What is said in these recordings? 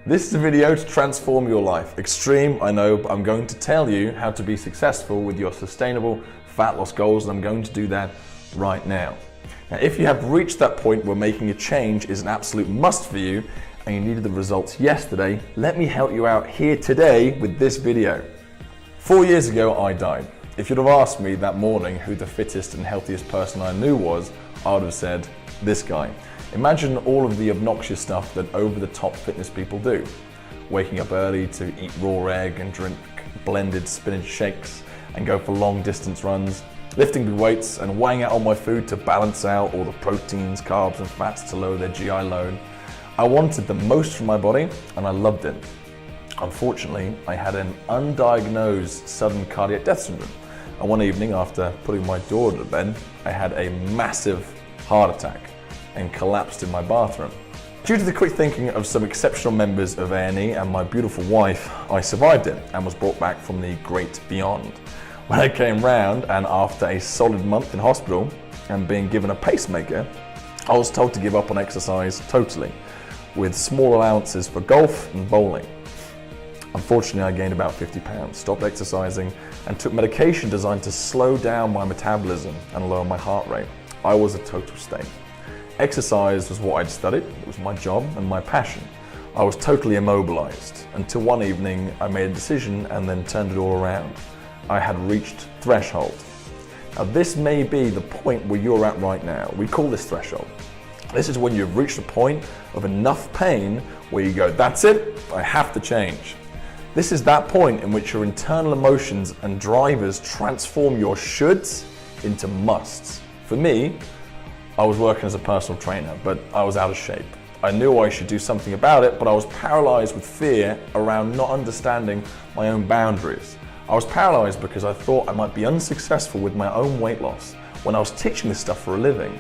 This is a video to transform your life. Extreme, I know, but I'm going to tell you how to be successful with your sustainable fat loss goals, and I'm going to do that right now. Now, if you have reached that point where making a change is an absolute must for you, and you needed the results yesterday, let me help you out here today with this video. 4 years ago, I died. If you'd have asked me that morning who the fittest and healthiest person I knew was, I would have said, this guy. Imagine all of the obnoxious stuff that over-the-top fitness people do. Waking up early to eat raw egg and drink blended spinach shakes and go for long distance runs, lifting big weights and weighing out all my food to balance out all the proteins, carbs and fats to lower their GI load. I wanted the most from my body and I loved it. Unfortunately, I had an undiagnosed sudden cardiac death syndrome. And one evening after putting my daughter to bed, I had a massive heart attack and collapsed in my bathroom. Due to the quick thinking of some exceptional members of A&E and my beautiful wife, I survived it and was brought back from the great beyond. When I came round, and after a solid month in hospital and being given a pacemaker, I was told to give up on exercise totally, with small allowances for golf and bowling. Unfortunately, I gained about 50 pounds, stopped exercising, and took medication designed to slow down my metabolism and lower my heart rate. I was a total state. Exercise was what I'd studied, it was my job and my passion. I was totally immobilized until one evening I made a decision and then turned it all around. I had reached threshold. Now this may be the point where you're at right now. We call this threshold. This is when you've reached a point of enough pain where you go, that's it, I have to change. This is that point in which your internal emotions and drivers transform your shoulds into musts. For me, I was working as a personal trainer, but I was out of shape. I knew I should do something about it, but I was paralyzed with fear around not understanding my own boundaries. I was paralyzed because I thought I might be unsuccessful with my own weight loss when I was teaching this stuff for a living.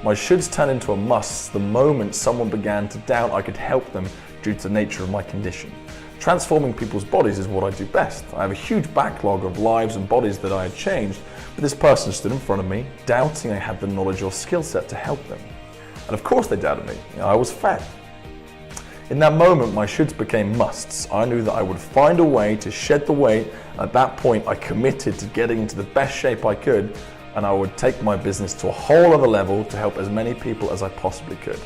My shoulds turned into a must the moment someone began to doubt I could help them due to the nature of my condition. Transforming people's bodies is what I do best. I have a huge backlog of lives and bodies that I had changed, but this person stood in front of me, doubting I had the knowledge or skill set to help them. And of course they doubted me. I was fat. In that moment, my shoulds became musts. I knew that I would find a way to shed the weight. At that point, I committed to getting into the best shape I could, and I would take my business to a whole other level to help as many people as I possibly could.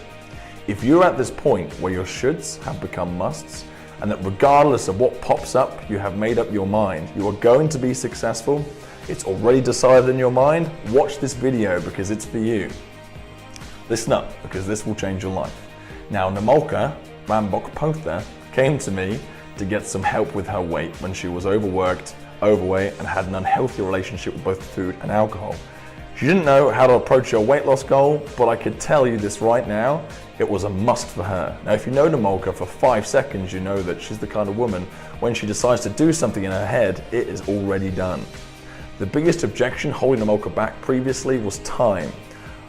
If you're at this point where your shoulds have become musts, and that regardless of what pops up, you have made up your mind, you are going to be successful, it's already decided in your mind, watch this video because it's for you. Listen up, because this will change your life. Now, Namolka Rambok-Potha came to me to get some help with her weight when she was overworked, overweight, and had an unhealthy relationship with both food and alcohol. She didn't know how to approach her weight loss goal, but I could tell you this right now, it was a must for her. Now, if you know Namolka for 5 seconds, you know that she's the kind of woman, when she decides to do something in her head, it is already done. The biggest objection holding Namolka back previously was time.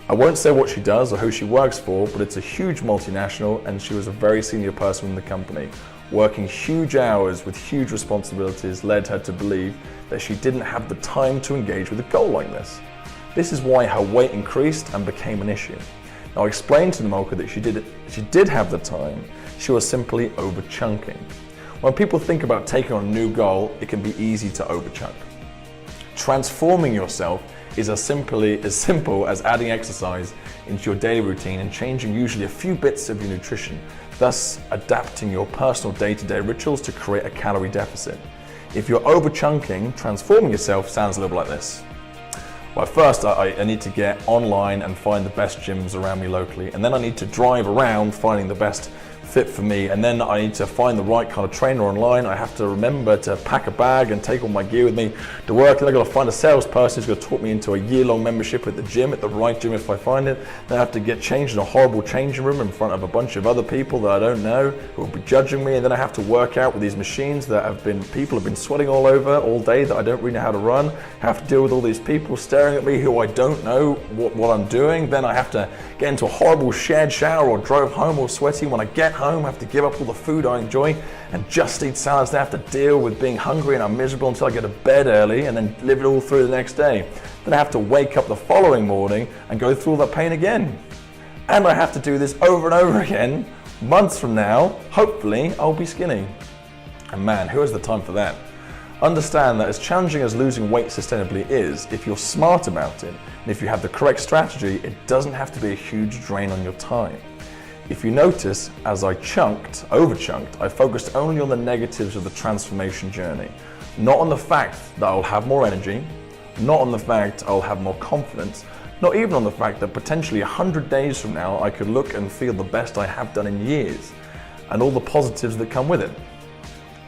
I won't say what she does or who she works for, but it's a huge multinational and she was a very senior person in the company. Working huge hours with huge responsibilities led her to believe that she didn't have the time to engage with a goal like this. This is why her weight increased and became an issue. Now, I explained to Namolka that she did have the time, she was simply over-chunking. When people think about taking on a new goal, it can be easy to over-chunk. Transforming yourself is as simple as adding exercise into your daily routine and changing usually a few bits of your nutrition, thus adapting your personal day-to-day rituals to create a calorie deficit. If you're over-chunking, transforming yourself sounds a little like this. Well, first I need to get online and find the best gyms around me locally, and then I need to drive around finding the best fit for me, and then I need to find the right kind of trainer online. I have to remember to pack a bag and take all my gear with me to work, and I've got to find a salesperson who's going to talk me into a year-long membership at the gym, at the right gym if I find it. Then I have to get changed in a horrible changing room in front of a bunch of other people that I don't know who will be judging me, and then I have to work out with these machines that people have been sweating all over all day that I don't really know how to run. I have to deal with all these people staring at me who I don't know what I'm doing. Then I have to get into a horrible shared shower or drive home all sweaty. When I get home, I have to give up all the food I enjoy and just eat salads. Then I have to deal with being hungry and I'm miserable until I go to bed early and then live it all through the next day. Then I have to wake up the following morning and go through all that pain again. And I have to do this over and over again Months from now, hopefully, I'll be skinny. And man, who has the time for that? Understand that as challenging as losing weight sustainably is, if you're smart about it, and if you have the correct strategy, it doesn't have to be a huge drain on your time. If you notice, as I over-chunked, I focused only on the negatives of the transformation journey, not on the fact that I'll have more energy, not on the fact I'll have more confidence, not even on the fact that potentially 100 days from now I could look and feel the best I have done in years, and all the positives that come with it.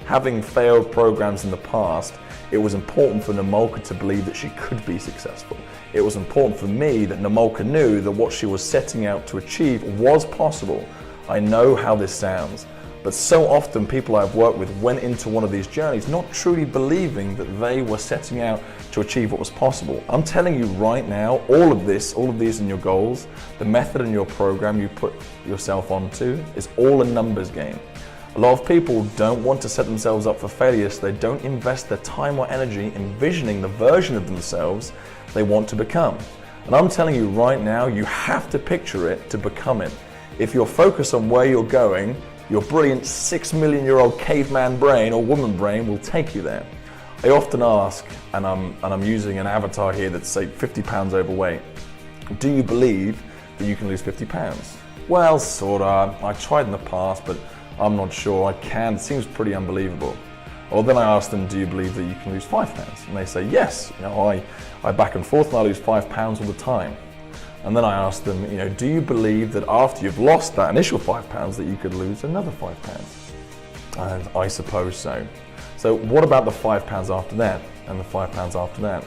Having failed programs in the past, it was important for Namolka to believe that she could be successful. It was important for me that Namolka knew that what she was setting out to achieve was possible. I know how this sounds, but so often people I've worked with went into one of these journeys not truly believing that they were setting out to achieve what was possible. I'm telling you right now, all of these in your goals, the method in your program you put yourself onto is all a numbers game. A lot of people don't want to set themselves up for failure, so they don't invest their time or energy envisioning the version of themselves they want to become. And I'm telling you right now, you have to picture it to become it. If you're focused on where you're going, your brilliant 6 million year old caveman brain or woman brain will take you there. I often ask, and I'm using an avatar here that's say 50 pounds overweight, do you believe that you can lose 50 pounds? Well, sorta. I tried in the past, but I'm not sure I can. It seems pretty unbelievable. Or then I ask them, do you believe that you can lose 5 pounds? And they say, yes. I back and forth and I lose 5 pounds all the time. And then I ask them, do you believe that after you've lost that initial 5 pounds that you could lose another 5 pounds? And I suppose so. So what about the 5 pounds after that and the 5 pounds after that?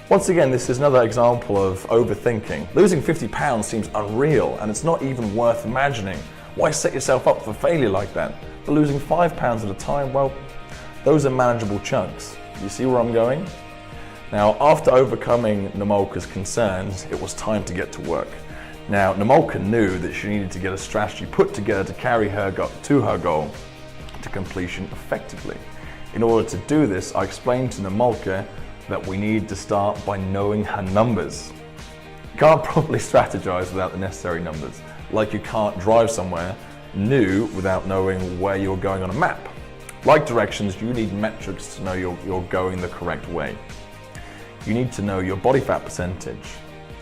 Once again, this is another example of overthinking. Losing 50 pounds seems unreal and it's not even worth imagining. Why set yourself up for failure like that? But losing 5 pounds at a time, well, those are manageable chunks. You see where I'm going? Now, after overcoming Namolka's concerns, it was time to get to work. Now, Namolka knew that she needed to get a strategy put together to carry her to her goal to completion effectively. In order to do this, I explained to Namolka that we need to start by knowing her numbers. You can't properly strategize without the necessary numbers. Like you can't drive somewhere new without knowing where you're going on a map. Like directions, you need metrics to know you're going the correct way. You need to know your body fat percentage,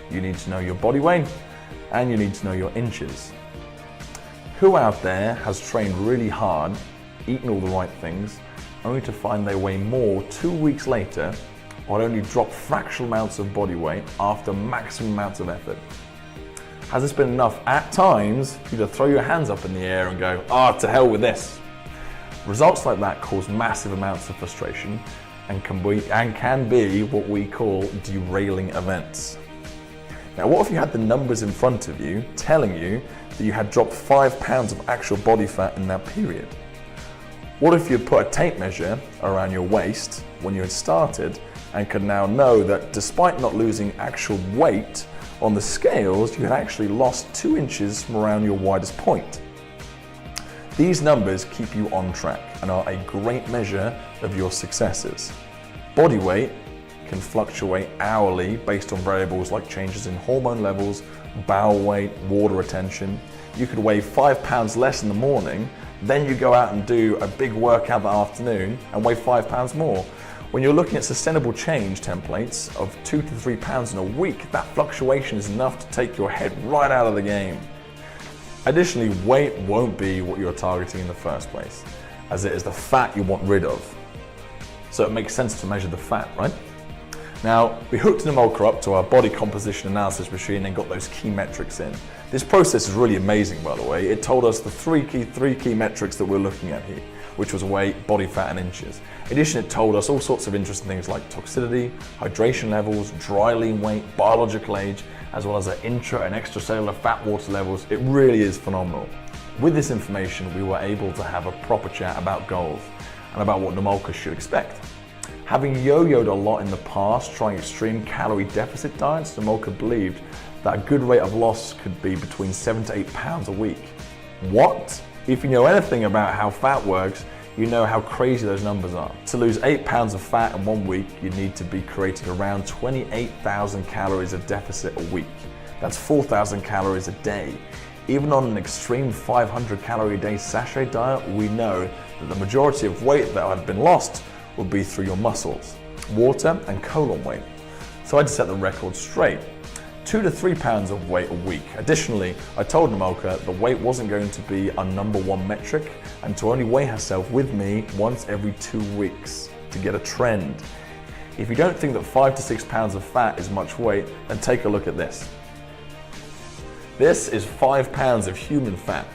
you need to know your body weight, and you need to know your inches. Who out there has trained really hard, eaten all the right things, only to find they weigh more 2 weeks later, or only drop fractional amounts of body weight after maximum amounts of effort? Has this been enough at times for you to throw your hands up in the air and go, to hell with this? Results like that cause massive amounts of frustration and can be what we call derailing events. Now, what if you had the numbers in front of you telling you that you had dropped 5 pounds of actual body fat in that period? What if you put a tape measure around your waist when you had started and could now know that despite not losing actual weight on the scales, you had actually lost 2 inches from around your widest point? These numbers keep you on track and are a great measure of your successes. Body weight can fluctuate hourly based on variables like changes in hormone levels, bowel weight, water retention. You could weigh 5 pounds less in the morning, then you go out and do a big workout that afternoon and weigh 5 pounds more. When you're looking at sustainable change templates of 2 to 3 pounds in a week, that fluctuation is enough to take your head right out of the game. Additionally, weight won't be what you're targeting in the first place, as it is the fat you want rid of. So it makes sense to measure the fat, right? Now, we hooked Namolka up to our body composition analysis machine and got those key metrics in. This process is really amazing, by the way. It told us the three key metrics that we're looking at here, which was weight, body fat, and inches. In addition, it told us all sorts of interesting things like toxicity, hydration levels, dry lean weight, biological age, as well as our intra and extracellular fat water levels. It really is phenomenal. With this information, we were able to have a proper chat about goals and about what Namolka should expect. Having yo-yoed a lot in the past, trying extreme calorie deficit diets, Namolka believed that a good rate of loss could be between 7 to 8 pounds a week. What? If you know anything about how fat works, you know how crazy those numbers are. To lose 8 pounds of fat in 1 week, you need to be creating around 28,000 calories of deficit a week. That's 4,000 calories a day. Even on an extreme 500 calorie a day sachet diet, we know that the majority of weight that had been lost would be through your muscles, water and colon weight. So I had to set the record straight. 2 to 3 pounds of weight a week. Additionally, I told Namolka the weight wasn't going to be a #1 metric and to only weigh herself with me once every 2 weeks to get a trend. If you don't think that 5 to 6 pounds of fat is much weight, then take a look at this. This is 5 pounds of human fat.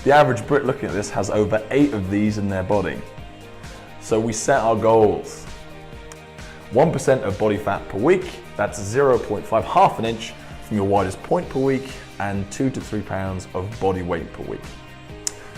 The average Brit looking at this has over 8 of these in their body. So we set our goals. 1% of body fat per week, that's 0.5, half an inch from your widest point per week, and 2 to 3 pounds of body weight per week.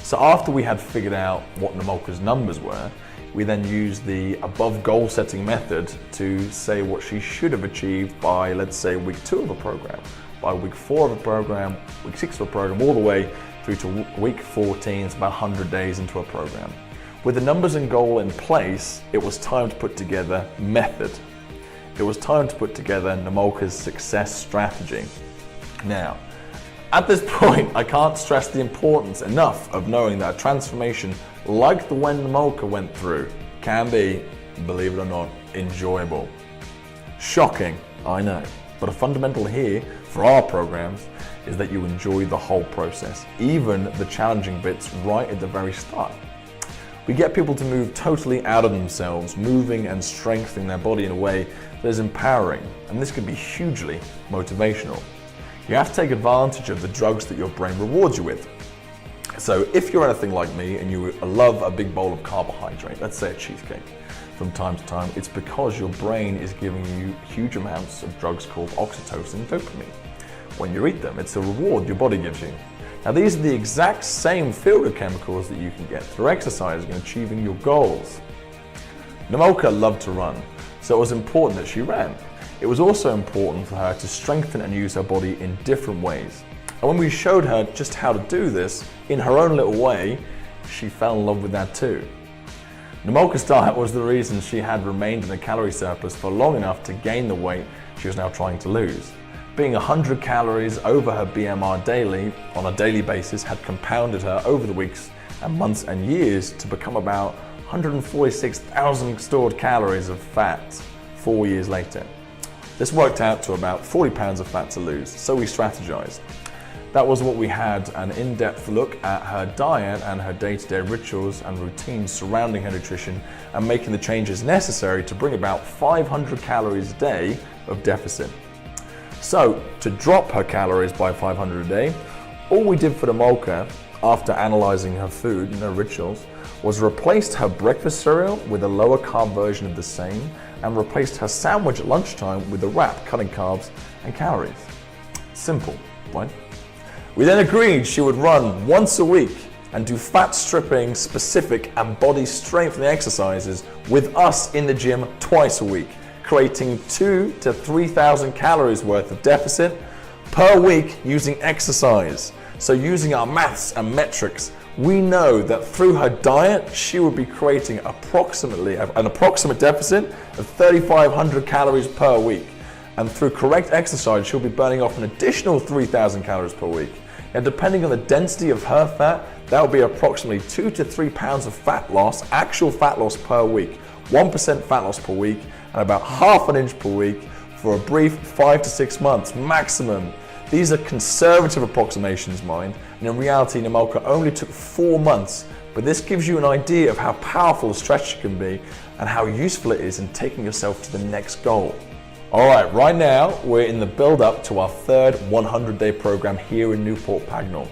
So after we had figured out what Namolka's numbers were, we then used the above goal setting method to say what she should have achieved by, let's say, week 2 of a program, by week 4 of a program, week 6 of a program, all the way through to week 14, it's about 100 days into a program. With the numbers and goal in place, it was time to put together method. It was time to put together Namolka's success strategy. Now, at this point, I can't stress the importance enough of knowing that a transformation like the one Namolka went through can be, believe it or not, enjoyable. Shocking, I know, but a fundamental here for our programs is that you enjoy the whole process, even the challenging bits right at the very start. We get people to move totally out of themselves, moving and strengthening their body in a way that is empowering, and this can be hugely motivational. You have to take advantage of the drugs that your brain rewards you with. So if you're anything like me and you love a big bowl of carbohydrate, let's say a cheesecake, from time to time, it's because your brain is giving you huge amounts of drugs called oxytocin and dopamine. When you eat them, it's a reward your body gives you. Now these are the exact same feel-good chemicals that you can get through exercising and achieving your goals. Namolka loved to run, so it was important that she ran. It was also important for her to strengthen and use her body in different ways. And when we showed her just how to do this, in her own little way, she fell in love with that too. Namolka's diet was the reason she had remained in a calorie surplus for long enough to gain the weight she was now trying to lose. Being 100 calories over her BMR daily, on a daily basis, had compounded her over the weeks and months and years to become about 146,000 stored calories of fat 4 years later. This worked out to about 40 pounds of fat to lose, so we strategized. That was what we had, an in-depth look at her diet and her day-to-day rituals and routines surrounding her nutrition and making the changes necessary to bring about 500 calories a day of deficit. So, to drop her calories by 500 a day, all we did for Namolka, after analyzing her food and her rituals, was replaced her breakfast cereal with a lower carb version of the same and replaced her sandwich at lunchtime with a wrap, cutting carbs and calories. Simple, right? We then agreed she would run once a week and do fat stripping, specific and body strengthening exercises with us in the gym twice a week, creating 2,000 to 3,000 calories worth of deficit per week using exercise. So using our maths and metrics, we know that through her diet, she would be creating an approximate deficit of 3,500 calories per week. And through correct exercise, she'll be burning off an additional 3,000 calories per week. Now, depending on the density of her fat, that will be approximately 2 to 3 pounds of fat loss, actual fat loss per week, 1% fat loss per week, and about half an inch per week for a brief 5 to 6 months maximum. These are conservative approximations, mind, and in reality, Namolka only took 4 months, but this gives you an idea of how powerful a stretch can be and how useful it is in taking yourself to the next goal. All right, right now, we're in the build-up to our third 100-day program here in Newport Pagnell.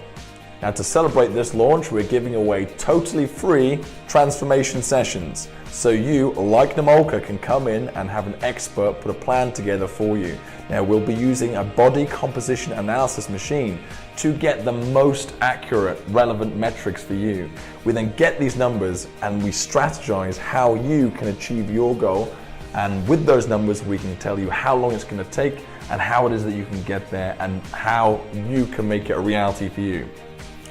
Now, to celebrate this launch, we're giving away totally free transformation sessions. So you, like Namolka, can come in and have an expert put a plan together for you. Now, we'll be using a body composition analysis machine to get the most accurate, relevant metrics for you. We then get these numbers and we strategize how you can achieve your goal. And with those numbers, we can tell you how long it's going to take and how it is that you can get there and how you can make it a reality for you.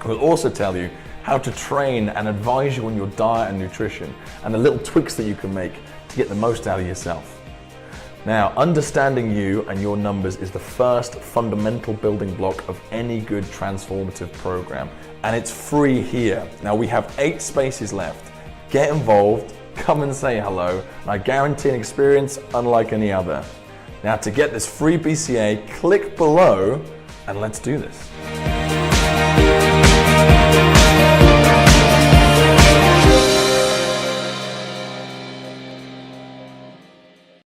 We'll also tell you how to train and advise you on your diet and nutrition and the little tweaks that you can make to get the most out of yourself. Now, understanding you and your numbers is the first fundamental building block of any good transformative program, and it's free here. Now, we have 8 spaces left. Get involved, come and say hello, and I guarantee an experience unlike any other. Now, to get this free BCA, click below and let's do this.